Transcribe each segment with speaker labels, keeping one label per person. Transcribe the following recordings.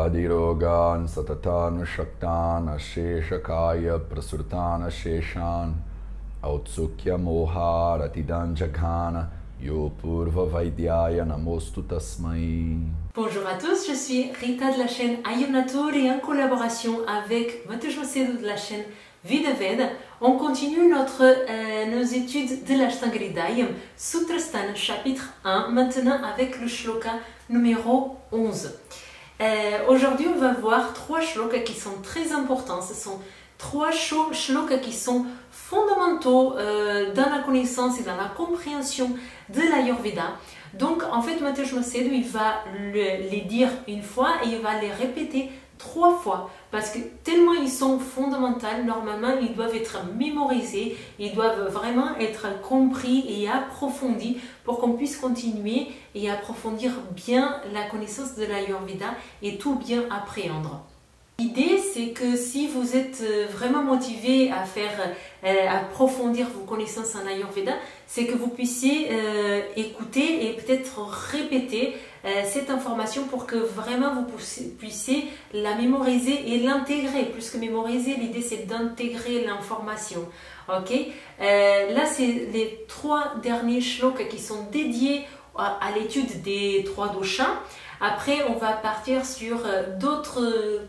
Speaker 1: Vyadirogan satatan shaktan asheshakaya prasurtan asheshan autsukya moha ratidan jaghana yo purva vaidyaya namostu tasmai.
Speaker 2: Bonjour à tous, je suis Rita de la chaîne Ayom Natur et en collaboration avec Matej Macedo de la chaîne Vida Veda, on continue nos études de l'Ashtanga Hridayam, Sutrasthana chapitre 1, maintenant avec le shloka numéro 11. Aujourd'hui, on va voir trois shlokas qui sont très importants. Ce sont trois shlokas qui sont fondamentaux dans la connaissance et dans la compréhension de l'Ayurveda. Donc, en fait, Matej Macedo, il va les dire une fois et il va les répéter trois fois parce que tellement ils sont fondamentaux, normalement ils doivent être mémorisés, ils doivent vraiment être compris et approfondis pour qu'on puisse continuer et approfondir bien la connaissance de l'Ayurveda et tout bien appréhender. L'idée, c'est que si vous êtes vraiment motivé à approfondir vos connaissances en Ayurveda, c'est que vous puissiez écouter et peut-être répéter cette information pour que vraiment vous puissiez la mémoriser et l'intégrer. Plus que mémoriser, l'idée c'est d'intégrer l'information. Ok, là, c'est les trois derniers shlokas qui sont dédiés à l'étude des trois doshas. Après, on va partir sur d'autres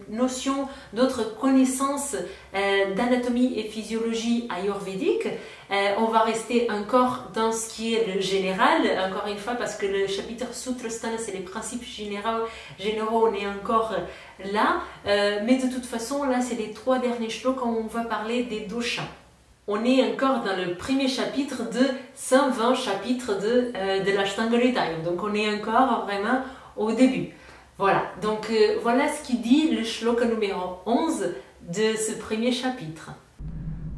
Speaker 2: notions, d'autres connaissances d'anatomie et physiologie ayurvédique. On va rester encore dans ce qui est le général, encore une fois, parce que le chapitre Sutrasthana, c'est les principes généraux, on est encore là. Mais de toute façon, là, c'est les trois derniers shlokas où on va parler des doshas. On est encore dans le premier chapitre de 120 chapitres de l'Ashtanga Hridayam. Donc on est encore vraiment au début. Voilà, donc voilà ce qui dit le shloka numéro 11 de ce premier chapitre.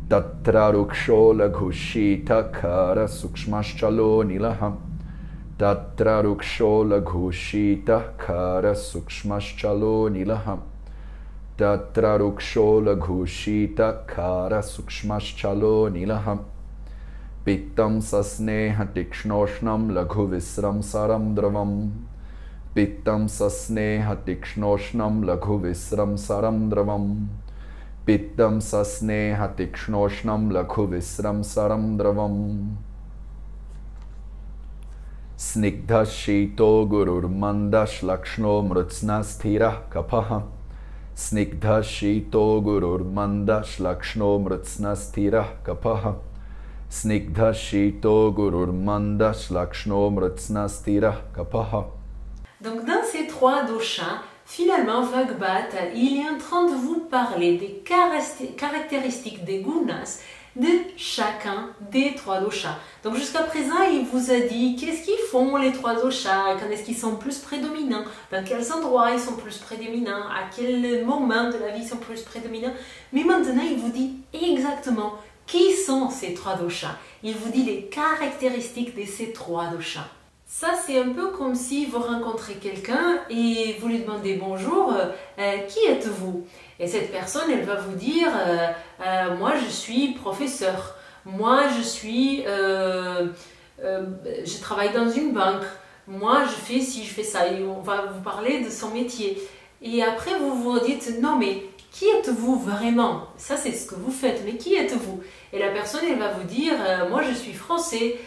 Speaker 1: Tatra ruksho laghushita kara sukshmaschalo nilaham. Tatra ruksho laghushita kara sukshmaschalo nilaham. Tatra ruksho laghushita kara sukshmaschalo nilaham. Pittam sasneha tikshnoshnam laghu visram saram dravam. Pittam sasneha tikshnoshnam laghu visram saram dravam. Pittam sasneha tikshnoshnam laghu visram saram dravam. Snigdha shito gurur mandash lakshno mrutsna sthira kapaha. Snigdha shito gurur mandash lakshno mrutsna sthira kapaha. Snigdha shito gurur mandash lakshno mrutsna sthira kapaha.
Speaker 2: Donc dans ces trois doshas, finalement Bhagavad, il est en train de vous parler des caractéristiques des gunas de chacun des trois doshas. Donc jusqu'à présent, il vous a dit qu'est-ce qu'ils font les trois doshas, quand est-ce qu'ils sont plus prédominants, dans quels endroits ils sont plus prédominants, à quel moment de la vie ils sont plus prédominants. Mais maintenant, il vous dit exactement qui sont ces trois doshas. Il vous dit les caractéristiques de ces trois doshas. Ça, c'est un peu comme si vous rencontrez quelqu'un et vous lui demandez bonjour, qui êtes-vous? Et cette personne, elle va vous dire, moi je suis professeur, moi je travaille dans une banque, moi je fais ci, je fais ça, et on va vous parler de son métier. Et après vous vous dites, non mais qui êtes-vous vraiment? Ça c'est ce que vous faites, mais qui êtes-vous? Et la personne, elle va vous dire, moi je suis français,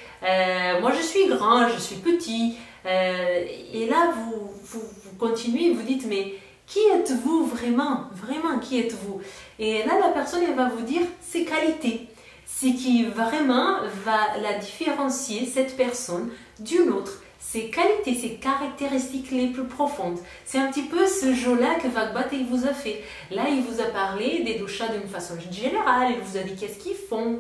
Speaker 2: moi je suis grand, je suis petit. Et là, vous continuez, vous dites, mais qui êtes-vous vraiment? Vraiment, qui êtes-vous? Et là, la personne, elle va vous dire ses qualités. Ce qui vraiment va la différencier, cette personne, d'une autre. Ses qualités, ses caractéristiques les plus profondes. C'est un petit peu ce jeu-là que Bhagavad il vous a fait. Là, il vous a parlé des doshas d'une façon générale, il vous a dit qu'est-ce qu'ils font,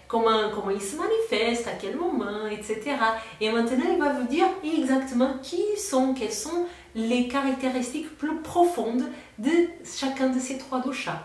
Speaker 2: comment ils se manifestent, à quel moment, etc. Et maintenant, il va vous dire exactement qui ils sont, quelles sont les caractéristiques plus profondes de chacun de ces trois doshas,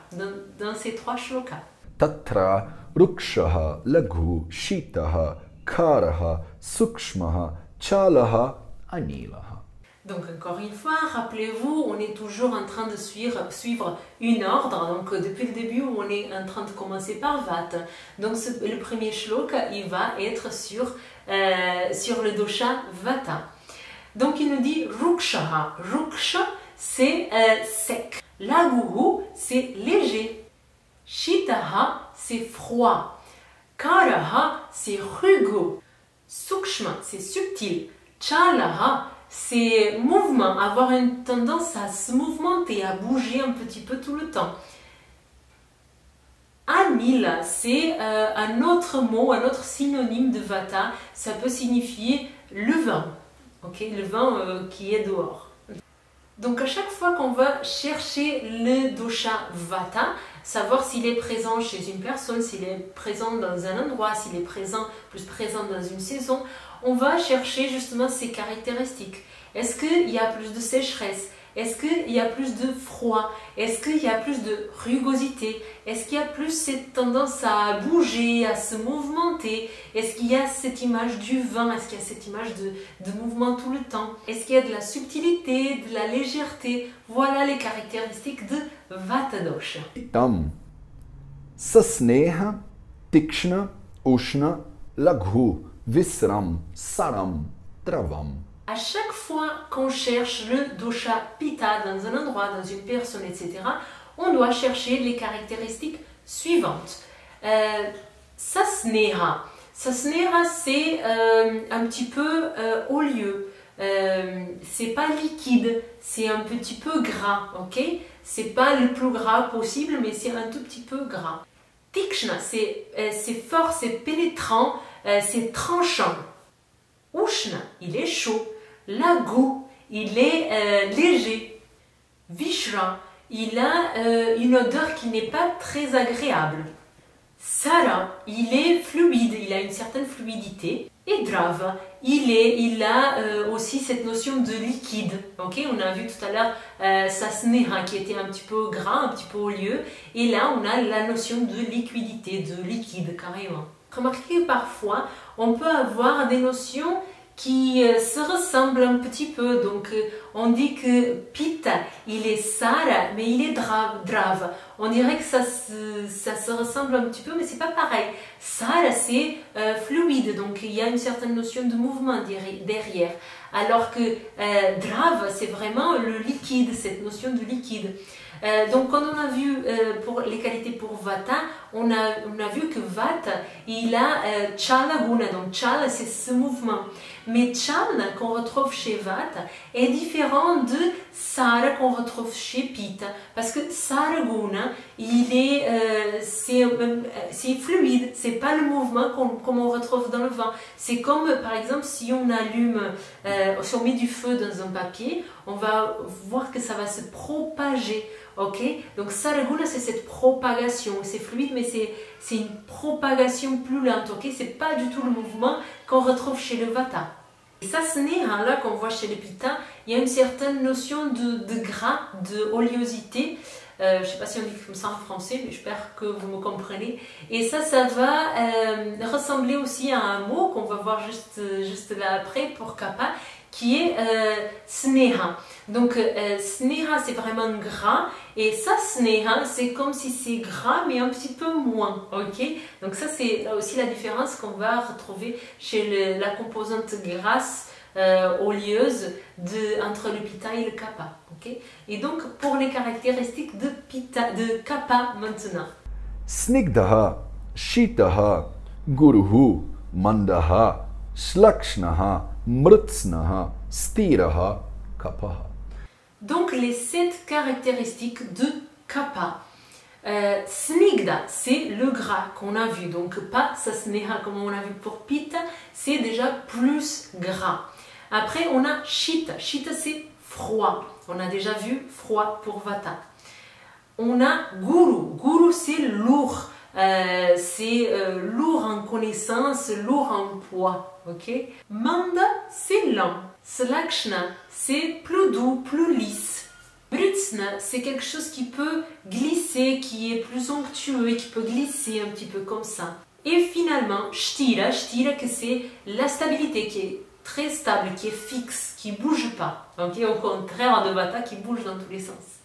Speaker 2: dans ces trois shlokas.
Speaker 1: Tatra rukshaha laghu shitaha karaha sukshmaha chalaha anilaha.
Speaker 2: Donc encore une fois, rappelez-vous, on est toujours en train de suivre une ordre. Donc depuis le début, on est en train de commencer par Vata. Donc le premier shloka, il va être sur le dosha Vata. Donc il nous dit Rukshaha. Ruksha, c'est sec. Laghu, c'est léger. Shitaha, c'est froid. Karaha, c'est rugueux. Sukshma, c'est subtil. Chalaha, c'est mouvement, avoir une tendance à se mouvementer, à bouger un petit peu tout le temps. Anila, c'est un autre mot, un autre synonyme de vata. Ça peut signifier le vent, le vent qui est dehors. Donc à chaque fois qu'on va chercher le dosha vata, savoir s'il est présent chez une personne, s'il est présent dans un endroit, s'il est plus présent dans une saison, on va chercher justement ses caractéristiques. Est-ce qu'il y a plus de sécheresse? Est-ce qu'il y a plus de froid? Est-ce qu'il y a plus de rugosité? Est-ce qu'il y a plus cette tendance à bouger, à se mouvementer? Est-ce qu'il y a cette image du vent? Est-ce qu'il y a cette image de mouvement tout le temps? Est-ce qu'il y a de la subtilité, de la légèreté? Voilà les caractéristiques de Vata dosha.
Speaker 1: Tam. Sasneha, Tikshna, Ushna, Laghu, Visram, Saram, Travam.
Speaker 2: À chaque fois qu'on cherche le dosha pitta dans un endroit, dans une personne, etc., on doit chercher les caractéristiques suivantes. Sasneha. Sasneha, c'est un petit peu olieux. C'est pas liquide, c'est un petit peu gras, ok? C'est pas le plus gras possible, mais c'est un tout petit peu gras. Tikshna, c'est fort, c'est pénétrant, c'est tranchant. Ushna, il est chaud. Laghu, il est léger. Vishra, il a une odeur qui n'est pas très agréable. Sara, il est fluide, il a une certaine fluidité. Et Drava, il a aussi cette notion de liquide. Okay? On a vu tout à l'heure Sasneha qui était un petit peu gras, un petit peu olieux. Et là, on a la notion de liquidité, de liquide carrément. Remarquez que parfois, on peut avoir des notions qui se ressemblent un petit peu. Donc, on dit que Pitta, il est Sara, mais il est Drava. On dirait que ça se ressemble un petit peu, mais c'est pas pareil. Sara, c'est fluide, donc il y a une certaine notion de mouvement derrière. Alors que Drava, c'est vraiment le liquide, cette notion de liquide. Donc, quand on a vu pour les qualités pour Vata, on a vu que Vata, il a Chala Guna. Donc, Chala, c'est ce mouvement. Mais Chala, qu'on retrouve chez Vata, est différent de Sara qu'on retrouve chez Pitta. Parce que Sara Guna, c'est fluide. C'est pas le mouvement comme on retrouve dans le vent. C'est comme, par exemple, si on si on met du feu dans un papier, on va voir que ça va se propager. Ok, donc Saraguna, c'est cette propagation, c'est fluide, mais c'est une propagation plus lente. Ok, c'est pas du tout le mouvement qu'on retrouve chez le Vata. Et ça, ce n'est là qu'on voit chez le Pitta, il y a une certaine notion de gras, de oleosité. Je ne sais pas si on dit comme ça en français, mais j'espère que vous me comprenez. Et ça va ressembler aussi à un mot qu'on va voir juste là après pour Kappa, qui est sneha. Donc sneha, c'est vraiment gras, et ça sneha, c'est comme si c'est gras mais un petit peu moins. Ok, donc ça c'est aussi la différence qu'on va retrouver chez la composante grasse oleuse entre le pitta et le kapha. Okay? Et donc pour les caractéristiques de kapha maintenant.
Speaker 1: Snigdaha, Shitaha, Guruhu, Mandaha, Shlakshnaha, Mrutsnaha, Stiraha, Kapaha.
Speaker 2: Donc les 7 caractéristiques de kapha. Snigda, c'est le gras qu'on a vu, donc pas sasneha comme on a vu pour pitta, c'est déjà plus gras. Après on a shita, shita c'est froid, on a déjà vu froid pour vata. On a guru, guru c'est lourd, lourd en connaissance, lourd en poids. Okay? Manda c'est lent, slakshna c'est plus doux, plus lisse. Mrutsna, c'est quelque chose qui peut glisser, qui est plus onctueux et qui peut glisser un petit peu comme ça. Et finalement, shtira, que c'est la stabilité qui est très stable, qui est fixe, qui ne bouge pas. Okay? Au contraire de vata qui bouge dans tous les sens.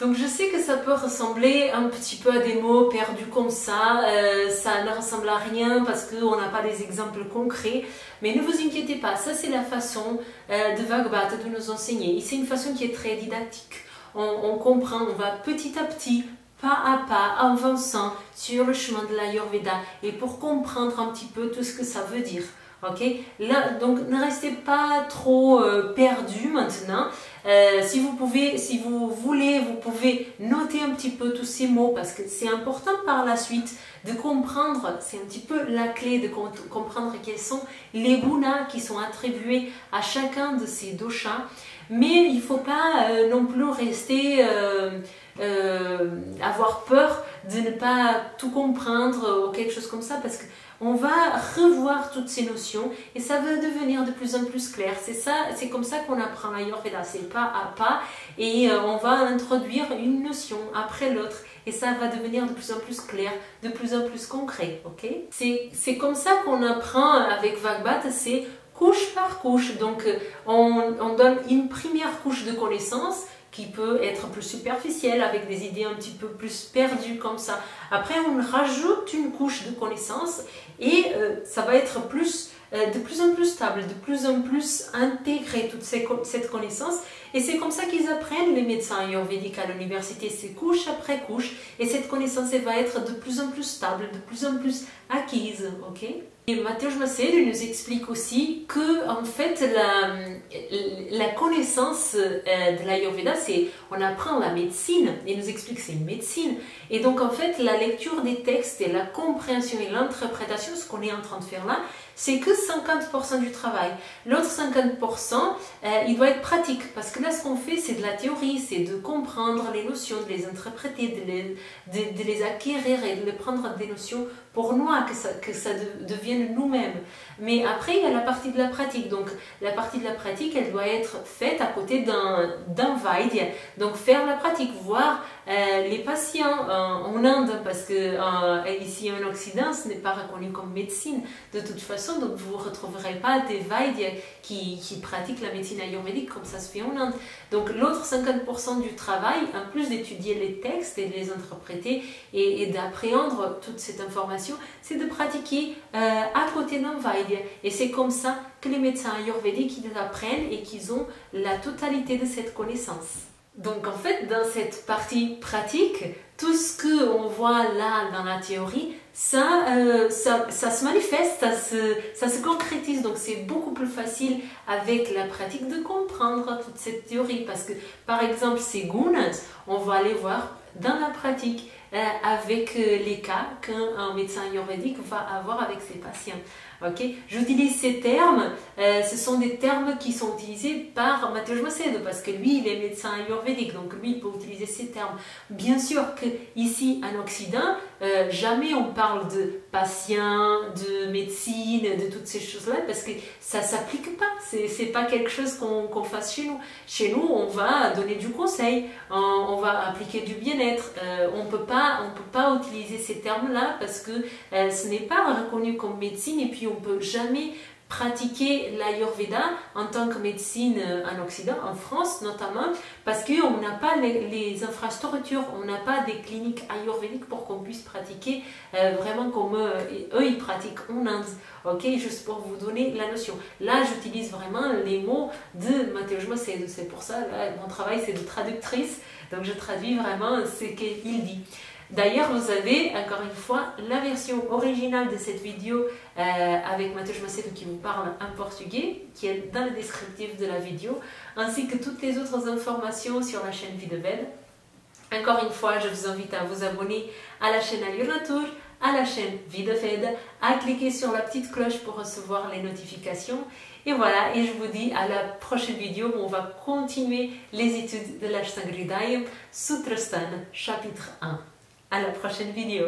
Speaker 2: Donc je sais que ça peut ressembler un petit peu à des mots perdus comme ça ne ressemble à rien parce qu'on n'a pas des exemples concrets, mais ne vous inquiétez pas, ça c'est la façon de Bhagavad de nous enseigner, et c'est une façon qui est très didactique, on comprend, on va petit à petit, pas à pas, avançant sur le chemin de l'Ayurveda, et pour comprendre un petit peu tout ce que ça veut dire. Ok, là, donc ne restez pas trop perdu maintenant. Si vous voulez, vous pouvez noter un petit peu tous ces mots parce que c'est important par la suite de comprendre, c'est un petit peu la clé de comprendre quels sont les gunas qui sont attribués à chacun de ces doshas. Mais il ne faut pas non plus rester, avoir peur de ne pas tout comprendre ou quelque chose comme ça parce que on va revoir toutes ces notions et ça va devenir de plus en plus clair. C'est comme ça qu'on apprend l'Ayurveda, c'est pas à pas et on va introduire une notion après l'autre et ça va devenir de plus en plus clair, de plus en plus concret. Ok, c'est comme ça qu'on apprend avec Bhagavad, c'est couche par couche. Donc on donne une première couche de connaissances qui peut être plus superficielle, avec des idées un petit peu plus perdues comme ça. Après, on rajoute une couche de connaissances et ça va être de plus en plus stable, de plus en plus intégré toute cette connaissance. Et c'est comme ça qu'ils apprennent, les médecins ayurvédiques à l'université, c'est couche après couche. Et cette connaissance elle va être de plus en plus stable, de plus en plus acquise. Ok? Et Mateusz Macedo nous explique aussi que en fait la connaissance de l'Ayurveda, on apprend la médecine, il nous explique que c'est une médecine. Et donc en fait la lecture des textes et la compréhension et l'interprétation, ce qu'on est en train de faire là, c'est que 50% du travail. L'autre 50%, il doit être pratique parce que là ce qu'on fait c'est de la théorie, c'est de comprendre les notions, de les interpréter, de les acquérir et de les prendre des notions pour nous, que ça devienne nous-mêmes. Mais après, il y a la partie de la pratique. Donc, la partie de la pratique, elle doit être faite à côté d'un Vaidya. Donc, faire la pratique, voir les patients en Inde, parce que ici en Occident, ce n'est pas reconnu comme médecine de toute façon. Donc, vous ne retrouverez pas des Vaidyas qui pratiquent la médecine ayurvédique comme ça se fait en Inde. Donc, l'autre 50% du travail, en plus d'étudier les textes et de les interpréter et d'appréhender toute cette information, c'est de pratiquer à côté d'un Vaidya. Et c'est comme ça que les médecins ayurvédiques ils apprennent et qu'ils ont la totalité de cette connaissance. Donc en fait, dans cette partie pratique, tout ce qu'on voit là dans la théorie, ça se manifeste, ça se concrétise. Donc c'est beaucoup plus facile avec la pratique de comprendre toute cette théorie. Parce que par exemple, ces gunas, on va les voir dans la pratique avec les cas qu'un médecin ayurvédique va avoir avec ses patients. Okay. J'utilise ces termes, ce sont des termes qui sont utilisés par Mateusz Macedo parce que lui, il est médecin ayurvédique, donc lui, il peut utiliser ces termes. Bien sûr qu'ici, en Occident, jamais on parle de patients, de médecine, de toutes ces choses-là parce que ça ne s'applique pas, c'est pas quelque chose qu'on fasse chez nous. Chez nous, on va donner du conseil, on va appliquer du bien-être, on peut pas utiliser ces termes-là parce que ce n'est pas reconnu comme médecine et puis on ne peut jamais pratiquer l'Ayurveda en tant que médecine en Occident, en France notamment, parce qu'on n'a pas les infrastructures, on n'a pas des cliniques ayurvédiques pour qu'on puisse pratiquer vraiment comme eux ils pratiquent en Inde. Ok, juste pour vous donner la notion. Là, j'utilise vraiment les mots de Mateusz Macedo. C'est pour ça, là, mon travail c'est de traductrice, donc je traduis vraiment ce qu'il dit. D'ailleurs, vous avez, encore une fois, la version originale de cette vidéo avec Mateusz Macedo qui vous parle en portugais, qui est dans le descriptif de la vidéo, ainsi que toutes les autres informations sur la chaîne Vidaved. Encore une fois, je vous invite à vous abonner à la chaîne Ayurnatur, à la chaîne Vidaved, à cliquer sur la petite cloche pour recevoir les notifications. Et voilà, et je vous dis à la prochaine vidéo où on va continuer les études de l'Ashtanga Hridayam, Sutrasthana, chapitre 1. À la prochaine vidéo.